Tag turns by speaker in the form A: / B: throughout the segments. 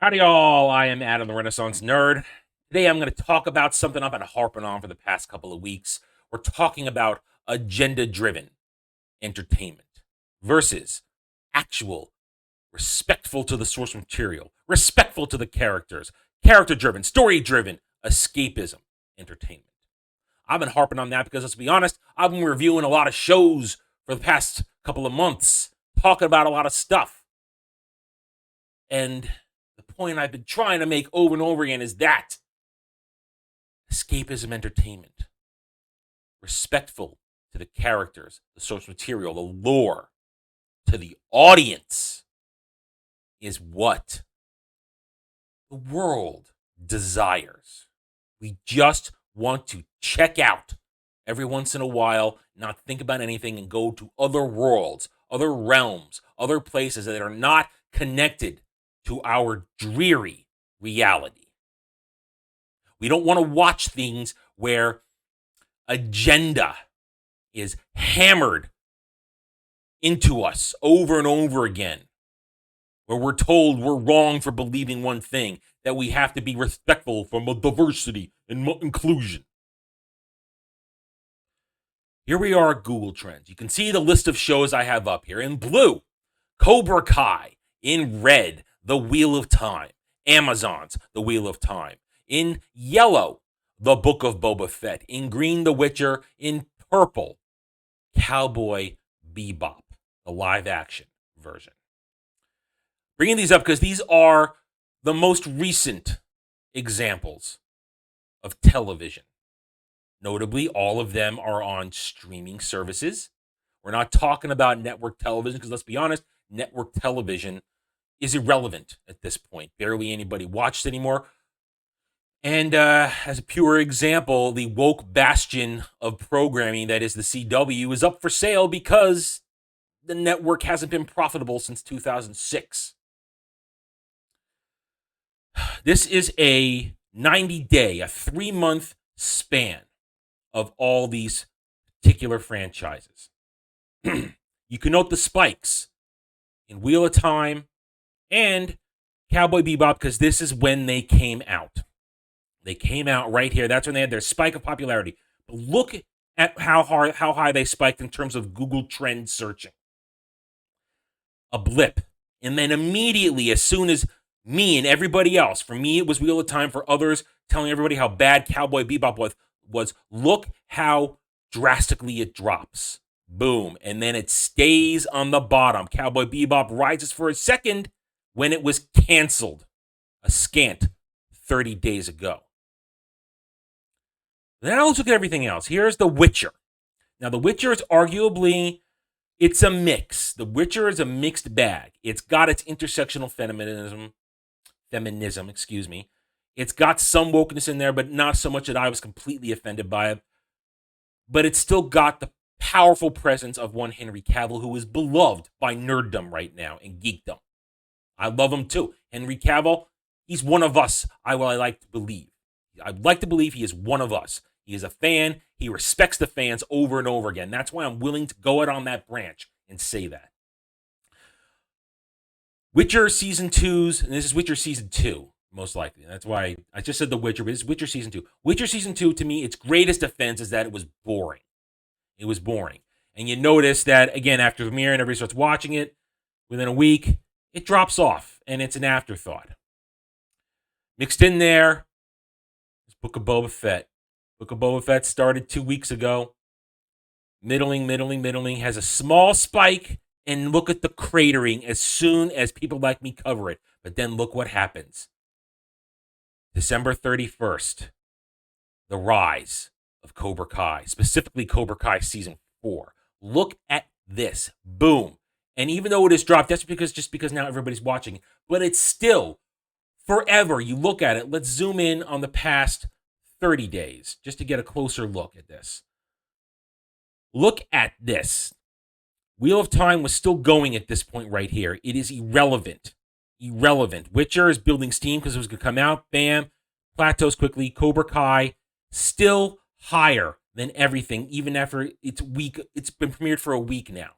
A: Howdy, all. I am Adam the Renaissance Nerd. Today I'm going to talk about something I've been harping on for the past couple of weeks. We're talking about agenda driven entertainment versus actual, respectful to the source material, respectful to the characters, character driven, story driven, escapism entertainment. I've been harping on that because, let's be honest, I've been reviewing a lot of shows for the past couple of months, talking about a lot of stuff. And the point I've been trying to make over and over again is that escapism entertainment, respectful to the characters, the source material, the lore, to the audience, is what the world desires. We just want to check out every once in a while, not think about anything, and go to other worlds, other realms, other places that are not connected to our dreary reality. We don't want to watch things where agenda is hammered into us over and over again, where we're told we're wrong for believing one thing, that we have to be respectful for diversity and inclusion. Here we are at Google Trends. You can see the list of shows I have up here. In blue, Cobra Kai. In red, The Wheel of Time. Amazon's The Wheel of Time. In yellow, The Book of Boba Fett. In green, The Witcher. In purple, Cowboy Bebop, the live action version. Bringing these up because these are the most recent examples of television. Notably, all of them are on streaming services. We're not talking about network television because, let's be honest, network television is irrelevant at this point. Barely anybody watches anymore. And as a pure example, the woke bastion of programming that is the CW is up for sale because the network hasn't been profitable since 2006. This is a 90-day, a 3-month span of all these particular franchises. You can note the spikes in Wheel of Time and Cowboy Bebop because this is when they came out. They came out right here. That's when they had their spike of popularity. But look at how high they spiked in terms of Google Trend searching. A blip. And then immediately, as soon as me and everybody else, for me it was Wheel of Time, for others telling everybody how bad Cowboy Bebop was look how drastically it drops. Boom. And then it stays on the bottom. Cowboy Bebop rises for a second when it was canceled a scant 30 days ago. Now let's look at everything else. Here's The Witcher. Now, The Witcher is arguably, it's a mix. The Witcher is a mixed bag. It's got its intersectional feminism. It's got some wokeness in there, but not so much that I was completely offended by it. But it's still got the powerful presence of one Henry Cavill, who is beloved by nerddom right now and geekdom. I love him too. Henry Cavill, he's one of us, I like to believe. I'd like to believe he is one of us. He is a fan. He respects the fans over and over again. That's why I'm willing to go out on that branch and say that. Witcher Season 2's, and this is Witcher Season 2, most likely. That's why I just said The Witcher, but it's Witcher Season 2. Witcher Season 2, to me, its greatest offense is that it was boring. It was boring. And you notice that, again, after the premiere and everybody starts watching it, within a week, it drops off, and it's an afterthought. Mixed in there is Book of Boba Fett. Book of Boba Fett started 2 weeks ago. Middling, has a small spike, and look at the cratering as soon as people like me cover it. But then look what happens. December 31st, the rise of Cobra Kai, specifically Cobra Kai Season 4. Look at this. Boom. And even though it has dropped, that's just because now everybody's watching it. But it's still forever. You look at it. Let's zoom in on the past 30 days just to get a closer look at this. Look at this. Wheel of Time was still going at this point right here. It is irrelevant. Witcher is building steam because it was going to come out. Bam. Plateaus quickly. Cobra Kai still higher than everything, even after it's week. It's been premiered for a week now.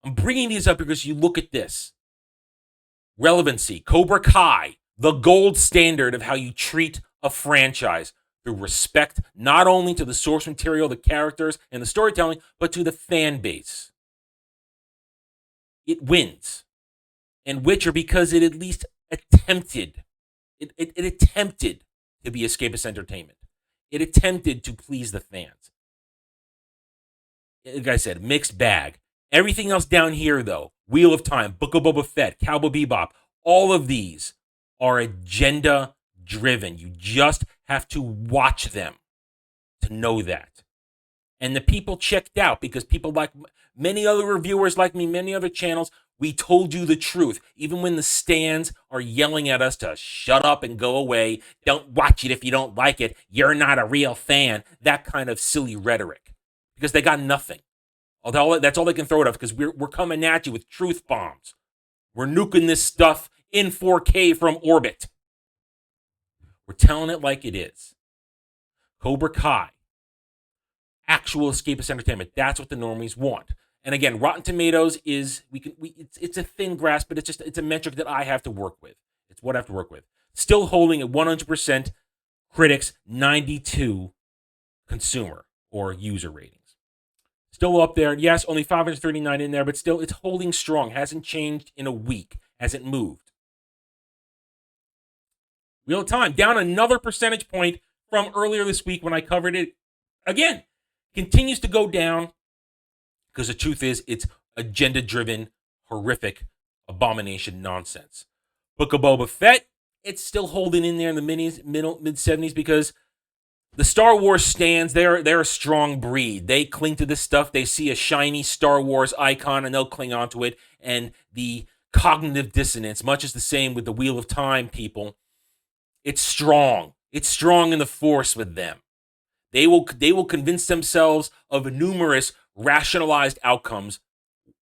A: I'm bringing these up because you look at this. Relevancy. Cobra Kai, the gold standard of how you treat a franchise through respect, not only to the source material, the characters, and the storytelling, but to the fan base. It wins. And Witcher, because it at least attempted, it attempted to be escapist entertainment. It attempted to please the fans. Like I said, mixed bag. Everything else down here, though, Wheel of Time, Book of Boba Fett, Cowboy Bebop, all of these are agenda driven. You just have to watch them to know that. And the people checked out because people like many other reviewers like me, many other channels, we told you the truth. Even when the stands are yelling at us to shut up and go away, don't watch it if you don't like it, you're not a real fan, that kind of silly rhetoric. Because they got nothing. That's all they can throw at us because we're coming at you with truth bombs. We're nuking this stuff in 4K from orbit. We're telling it like it is. Cobra Kai. Actual escapist entertainment. That's what the normies want. And again, Rotten Tomatoes is it's a thin grasp, but it's a metric that I have to work with. It's what I have to work with. Still holding at 100% critics, 92 consumer or user ratings. Still up there. Yes, only 539 in there, but still it's holding strong. Hasn't changed in a week. Hasn't moved. Wheel of Time down another percentage point from earlier this week when I covered it. Again, continues to go down because the truth is it's agenda-driven, horrific, abomination nonsense. Book of Boba Fett, it's still holding in there in the mid-70s because the Star Wars stands, they're a strong breed. They cling to this stuff. They see a shiny Star Wars icon and they'll cling onto it. And the cognitive dissonance, much as the same with the Wheel of Time people, it's strong. It's strong in the Force with them. They will convince themselves of numerous rationalized outcomes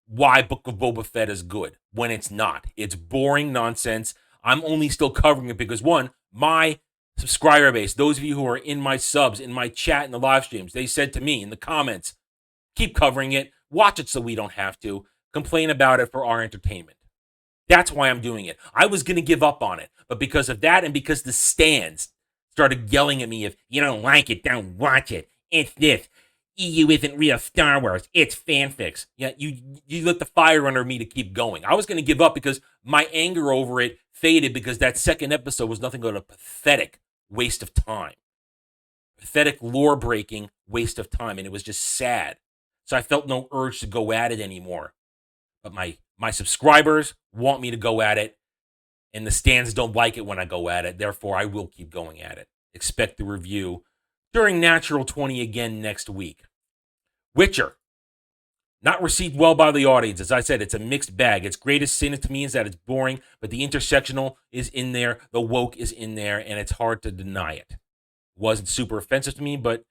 A: why Book of Boba Fett is good when it's not. It's boring nonsense. I'm only still covering it because, one, my subscriber base, those of you who are in my subs, in my chat, in the live streams, they said to me in the comments, keep covering it, watch it so we don't have to, complain about it for our entertainment. That's why I'm doing it. I was going to give up on it, but because of that and because the stands started yelling at me, if you don't like it, don't watch it. It's this. EU isn't real Star Wars. It's fanfics. Yeah, you lit the fire under me to keep going. I was going to give up because my anger over it faded because that second episode was nothing but a pathetic waste of time. Pathetic lore-breaking waste of time, and it was just sad. So I felt no urge to go at it anymore. But my subscribers want me to go at it, and the stands don't like it when I go at it. Therefore, I will keep going at it. Expect the review during Natural 20 again next week. Witcher. Not received well by the audience. As I said, it's a mixed bag. Its greatest sin to me is that it's boring, but the intersectional is in there, the woke is in there, and it's hard to deny it. It wasn't super offensive to me, but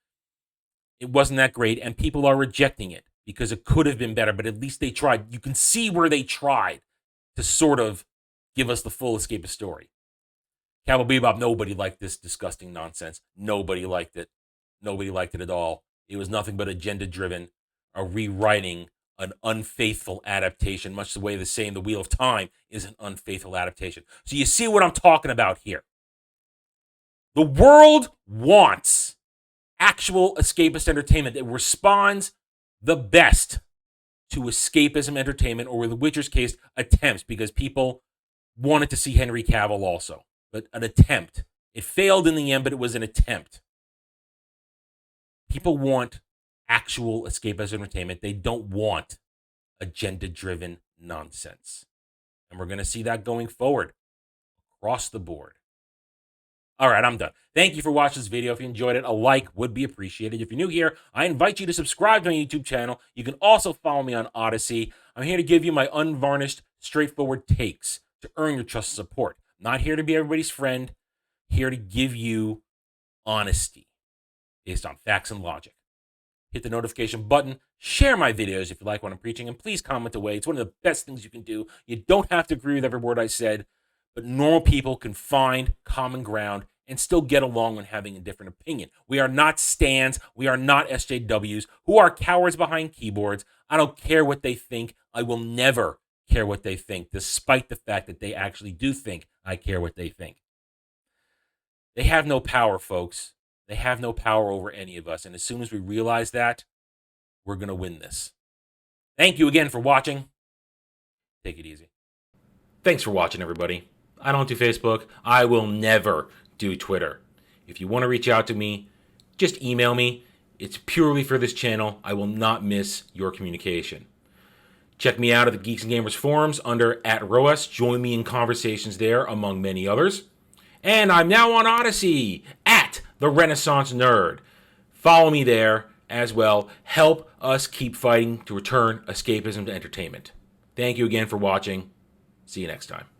A: it wasn't that great, and people are rejecting it because it could have been better, but at least they tried. You can see where they tried to sort of give us the full escapist story. Cowboy Bebop, nobody liked this disgusting nonsense. Nobody liked it. Nobody liked it at all. It was nothing but agenda-driven, a rewriting, an unfaithful adaptation, much the way the Wheel of Time is an unfaithful adaptation. So you see what I'm talking about here. The world wants actual escapist entertainment that responds the best to escapism entertainment, or in The Witcher's case, attempts, because people wanted to see Henry Cavill also. But an attempt. It failed in the end, but it was an attempt. People want actual escapist entertainment. They don't want agenda-driven nonsense. And we're going to see that going forward across the board. All right, I'm done. Thank you for watching this video. If you enjoyed it, a like would be appreciated. If you're new here, I invite you to subscribe to my YouTube channel. You can also follow me on Odyssey. I'm here to give you my unvarnished, straightforward takes to earn your trust and support. I'm not here to be everybody's friend. Here to give you honesty based on facts and logic. Hit the notification button. Share my videos if you like what I'm preaching. And please comment away. It's one of the best things you can do. You don't have to agree with every word I said. But normal people can find common ground and still get along when having a different opinion. We are not stands. We are not SJWs who are cowards behind keyboards. I don't care what they think. I will never care what they think, despite the fact that they actually do think I care what they think. They have no power, folks. They have no power over any of us. And as soon as we realize that, we're going to win this. Thank you again for watching. Take it easy. Thanks for watching, everybody. I don't do Facebook. I will never do Twitter. If you want to reach out to me, just email me. It's purely for this channel. I will not miss your communication. Check me out at the Geeks and Gamers forums under @ROAS. Join me in conversations there, among many others. And I'm now on Odyssey @The Renaissance Nerd. Follow me there as well. Help us keep fighting to return escapism to entertainment. Thank you again for watching. See you next time.